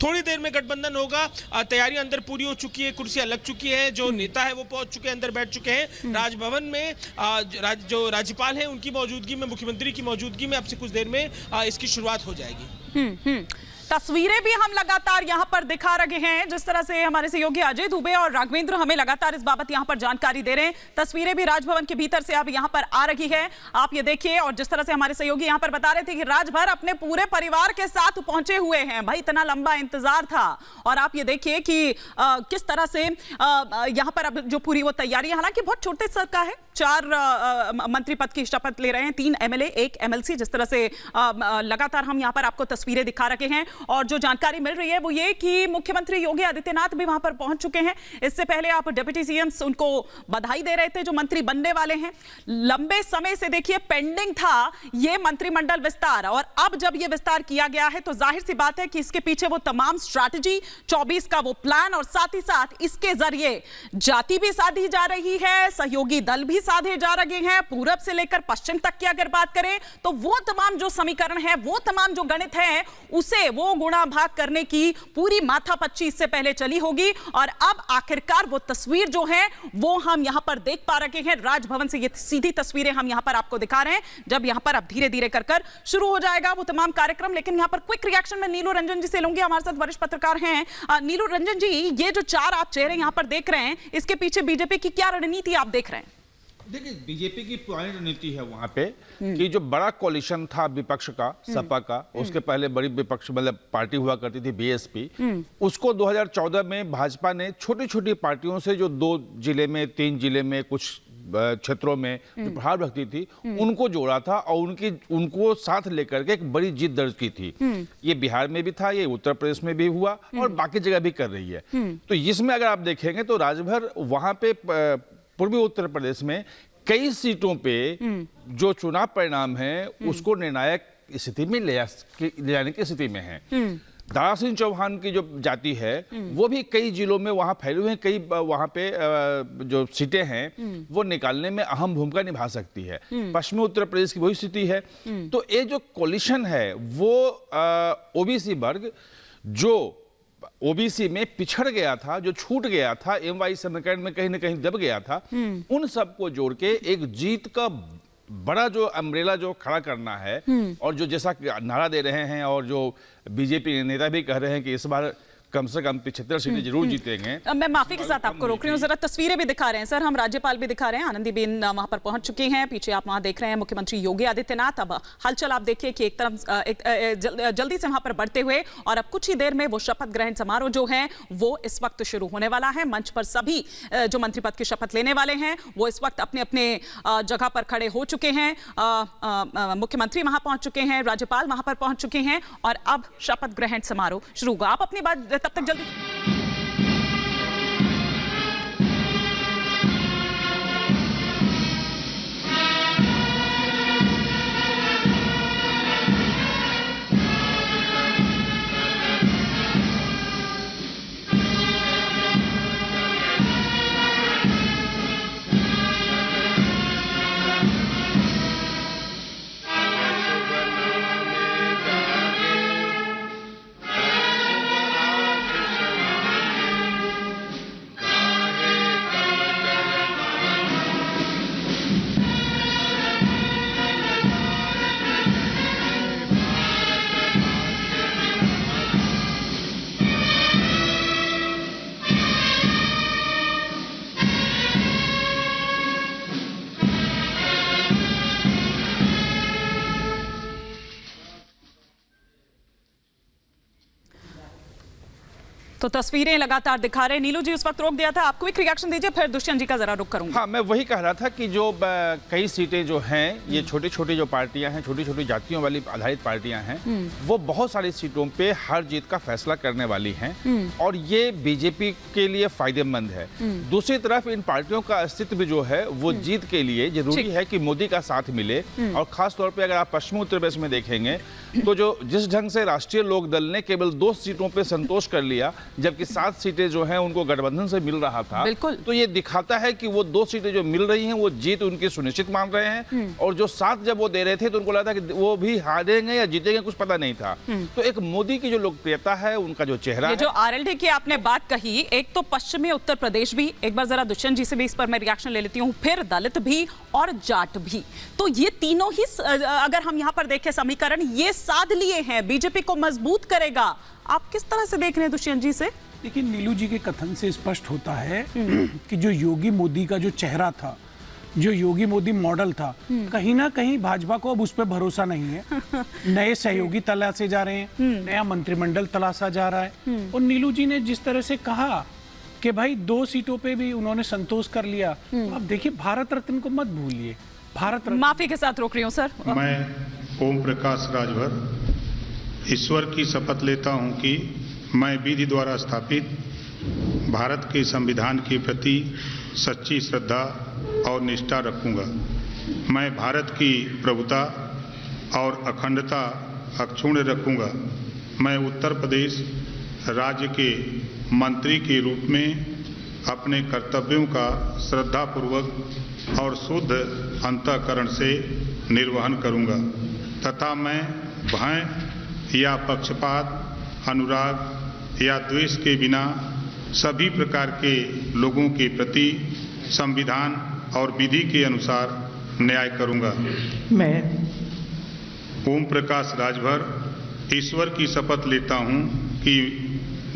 थोड़ी देर में गठबंधन होगा। तैयारी अंदर पूरी हो चुकी है, कुर्सियां लग चुकी है, जो नेता है वो पहुंच चुके हैं, अंदर बैठ चुके हैं। राजभवन में जो राज्यपाल हैं उनकी मौजूदगी में, मुख्यमंत्री की मौजूदगी में अब से कुछ देर में इसकी शुरुआत हो जाएगी। तस्वीरें भी हम लगातार यहां पर दिखा रहे हैं, जिस तरह से हमारे सहयोगी अजय दुबे और राघवेंद्र हमें लगातार इस बाबत यहां पर जानकारी दे रहे हैं। तस्वीरें भी राजभवन के भीतर से अब यहां पर आ रही है, आप ये देखिए। और जिस तरह से हमारे सहयोगी यहां पर बता रहे थे कि राजभर अपने पूरे परिवार के साथ पहुंचे हुए हैं। भाई इतना लंबा इंतजार था। और आप ये देखिए कि किस तरह से यहां पर अब जो पूरी वो तैयारी, हालांकि बहुत छोटे स्तर का है, 4 मंत्री पद की शपथ ले रहे हैं, 3 MLA 1 MLC। जिस तरह से लगातार हम यहां पर आपको तस्वीरें दिखा रहे हैं। और जो जानकारी मिल रही है वो ये कि मुख्यमंत्री योगी आदित्यनाथ भी वहां पर पहुंच चुके हैं। इससे पहले आप डिप्टी सीएम उनको बधाई दे रहे थे, जो मंत्री बनने वाले हैं। लंबे समय से देखिए पेंडिंग था ये मंत्रिमंडल विस्तार, और अब जब ये विस्तार किया गया है तो जाहिर सी बात है कि इसके पीछे वो तमाम स्ट्रैटेजी 24 का वो प्लान, और साथ ही साथ इसके जरिए जाति भी साधी जा रही है, सहयोगी दल भी साधे जा रहे हैं। पूरब से लेकर पश्चिम तक की अगर बात करें तो वो तमाम जो समीकरण है, वो तमाम जो गणित है, उसे वो गुणा भाग करने की पूरी माथापच्ची इससे पहले चली होगी। और अब आखिरकार वो तस्वीर जो है वो हम यहां पर देख पा रहे हैं। राजभवन से ये सीधी तस्वीरें हम यहां पर आपको दिखा रहे हैं, जब यहां पर अब धीरे धीरे कर शुरू हो जाएगा वो तमाम कार्यक्रम। लेकिन यहां पर क्विक रिएक्शन में नीलू रंजन जी से लूंगी, हमारे साथ वरिष्ठ पत्रकार हैं। नीलू रंजन जी, ये जो 4 आप चेहरे यहां पर देख रहे हैं, इसके पीछे बीजेपी की क्या रणनीति आप देख रहे हैं? देखिए, बीजेपी की पुरानी रणनीति है वहां पे कि जो बड़ा कोलिशन था विपक्ष का, सपा का, उसके पहले बड़ी विपक्ष मतलब पार्टी हुआ करती थी बीएसपी, उसको 2014 में भाजपा ने छोटी छोटी पार्टियों से, जो 2 जिले में, 3 जिले में, कुछ क्षेत्रों में जो प्रभाव रखती थी, उनको जोड़ा था और उनको साथ लेकर के एक बड़ी जीत दर्ज की थी। ये बिहार में भी था, ये उत्तर प्रदेश में भी हुआ और बाकी जगह भी कर रही है। तो इसमें अगर आप देखेंगे तो राजभर वहां पे पूर्वी उत्तर प्रदेश में कई सीटों पे जो चुनाव परिणाम है उसको निर्णायक स्थिति में ले जाने की स्थिति में है। दारा सिंह चौहान की जो जाति है वो भी कई जिलों में वहां फैले हुए हैं, कई वहां पे जो सीटें हैं वो निकालने में अहम भूमिका निभा सकती है। पश्चिमी उत्तर प्रदेश की वही स्थिति है। तो ये जो कोलिशन है वो ओबीसी वर्ग जो ओबीसी में पिछड़ गया था, जो छूट गया था, एमवाई समीकरण में कहीं ना कहीं दब गया था, उन सबको जोड़ के एक जीत का बड़ा जो अम्ब्रेला जो खड़ा करना है। और जो जैसा नारा दे रहे हैं और जो बीजेपी नेता भी कह रहे हैं कि इस बार कम से कम 75 सीटें जरूर जीतेंगे। मैं माफी के साथ आपको रोक रही हूँ, जरा तस्वीरें भी दिखा रहे हैं सर, हम राज्यपाल भी दिखा रहे हैं, आनंदीबेन वहां पर पहुंच चुकी हैं। पीछे आप वहां देख रहे हैं मुख्यमंत्री योगी आदित्यनाथ। अब हलचल आप देखिए कि एक तरफ जल्दी से वहां पर बढ़ते हुए, और अब कुछ ही देर में वो शपथ ग्रहण समारोह जो है वो इस वक्त शुरू होने वाला है। मंच पर सभी जो मंत्री पद की शपथ लेने वाले हैं वो इस वक्त अपने अपने जगह पर खड़े हो चुके हैं। मुख्यमंत्री वहां पहुंच चुके हैं, राज्यपाल वहां पर पहुंच चुके हैं, और अब शपथ ग्रहण समारोह शुरू होगा। आप अपनी बात तब तक जल्दी तो तस्वीरें लगातार दिखा रहे हैं। नीलू जी उस वक्त रोक दिया था, आप क्विक रिएक्शन दीजिए, फिर दुष्यंत जी का जरा रुक करूंगा। हाँ, मैं वही कह रहा था कि जो कई सीटें जो हैं, ये छोटी छोटी जो पार्टियां हैं, छोटी छोटी जातियों वाली आधारित पार्टियां हैं, वो बहुत सारी सीटों पे हार जीत का फैसला करने वाली हैं, और ये बीजेपी के लिए फायदेमंद है। दूसरी तरफ इन पार्टियों का अस्तित्व जो है वो जीत के लिए जरूरी है कि मोदी का साथ मिले। और खास तौर पर अगर आप पश्चिमी उत्तर प्रदेश में देखेंगे तो जो जिस ढंग से राष्ट्रीय लोक दल ने केवल 2 सीटों पे संतोष कर लिया, जबकि 7 सीटें जो हैं उनको गठबंधन से मिल रहा था, बिल्कुल। तो ये दिखाता है कि वो 2 सीटें जो मिल रही हैं वो जीत उनकी सुनिश्चित मान रहे हैं, और जो 7 जब वो दे रहे थे तो उनको लगा था कि वो भी हारेंगे या जीतेंगे, कुछ पता नहीं था। तो एक मोदी की जो लोकप्रियता है, उनका जो चेहरा ये जो आरएलडी की आपने बात कही, एक तो पश्चिमी उत्तर प्रदेश भी, एक बार जरा दुष्यंत जी से भी इस पर मैं रिएक्शन ले लेती हूँ, फिर दलित भी और जाट भी, तो ये तीनों ही अगर हम यहाँ पर देखें समीकरण ये साध लिए हैं, बीजेपी को मजबूत करेगा। आप किस तरह से देख रहे हैं दुष्यंत जी से? देखिए, नीलू जी के कथन से स्पष्ट होता है कि जो योगी मोदी का जो चेहरा था, जो योगी मोदी मॉडल था, कहीं ना कहीं भाजपा को अब उस पर भरोसा नहीं है। नए सहयोगी तलाशे जा रहे हैं, नया मंत्रिमंडल तलाशा जा रहा है, और नीलू जी ने जिस तरह से कहा कि भाई 2 सीटों पे भी उन्होंने संतोष कर लिया, अब देखिए भारत रत्न को मत भूलिए। भारत रत्न, माफी के साथ रोक रही हूँ सर। मैं ओम प्रकाश राजभर ईश्वर की शपथ लेता हूं कि मैं विधि द्वारा स्थापित भारत के संविधान के प्रति सच्ची श्रद्धा और निष्ठा रखूंगा। मैं भारत की प्रभुता और अखंडता अक्षुण्ण रखूंगा। मैं उत्तर प्रदेश राज्य के मंत्री के रूप में अपने कर्तव्यों का श्रद्धापूर्वक और शुद्ध अंतःकरण से निर्वहन करूंगा तथा मैं भय या पक्षपात, अनुराग या द्वेष के बिना सभी प्रकार के लोगों के प्रति संविधान और विधि के अनुसार न्याय करूंगा। मैं ओम प्रकाश राजभर ईश्वर की शपथ लेता हूं कि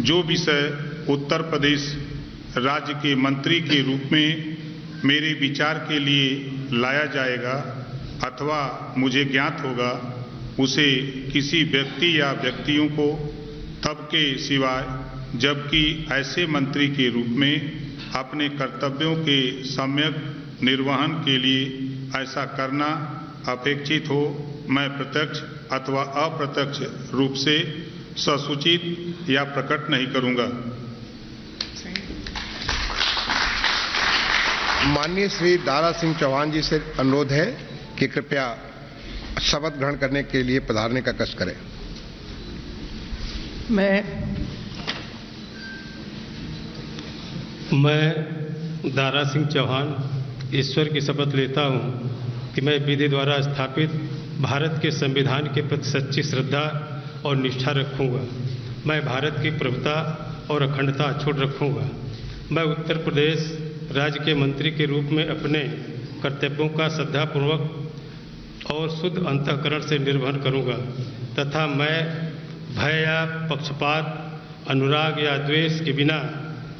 जो विषय उत्तर प्रदेश राज्य के मंत्री के रूप में मेरे विचार के लिए लाया जाएगा अथवा मुझे ज्ञात होगा, उसे किसी व्यक्ति या व्यक्तियों को तब के सिवाय जबकि ऐसे मंत्री के रूप में अपने कर्तव्यों के सम्यक निर्वहन के लिए ऐसा करना अपेक्षित हो, मैं प्रत्यक्ष अथवा अप्रत्यक्ष रूप से ससूचित या प्रकट नहीं करूंगा। माननीय श्री दारा सिंह चौहान जी से अनुरोध है कि कृपया शपथ ग्रहण करने के लिए पधारने का कष्ट करें। मैं दारा सिंह चौहान ईश्वर की शपथ लेता हूं कि मैं विधि द्वारा स्थापित भारत के संविधान के प्रति सच्ची श्रद्धा और निष्ठा रखूंगा। मैं भारत की प्रभुता और अखंडता अक्षुण्ण रखूंगा। मैं उत्तर प्रदेश राज्य के मंत्री के रूप में अपने कर्तव्यों का श्रद्धापूर्वक और शुद्ध अंतःकरण से निर्वहन करूंगा तथा मैं भय या पक्षपात, अनुराग या द्वेष के बिना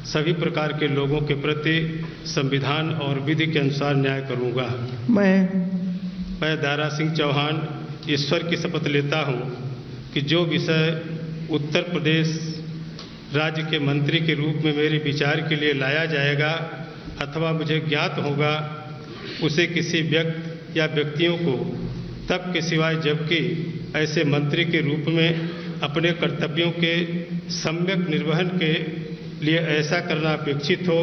सभी प्रकार के लोगों के प्रति संविधान और विधि के अनुसार न्याय करूंगा। मैं दारा सिंह चौहान ईश्वर की शपथ लेता हूं कि जो विषय उत्तर प्रदेश राज्य के मंत्री के रूप में मेरे विचार के लिए लाया जाएगा अथवा मुझे ज्ञात होगा, उसे किसी व्यक्ति या व्यक्तियों को तब के सिवाय जबकि ऐसे मंत्री के रूप में अपने कर्तव्यों के सम्यक निर्वहन के लिए ऐसा करना अपेक्षित हो,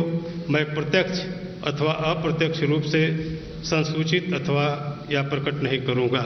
मैं प्रत्यक्ष अथवा अप्रत्यक्ष रूप से संसूचित अथवा या प्रकट नहीं करूंगा।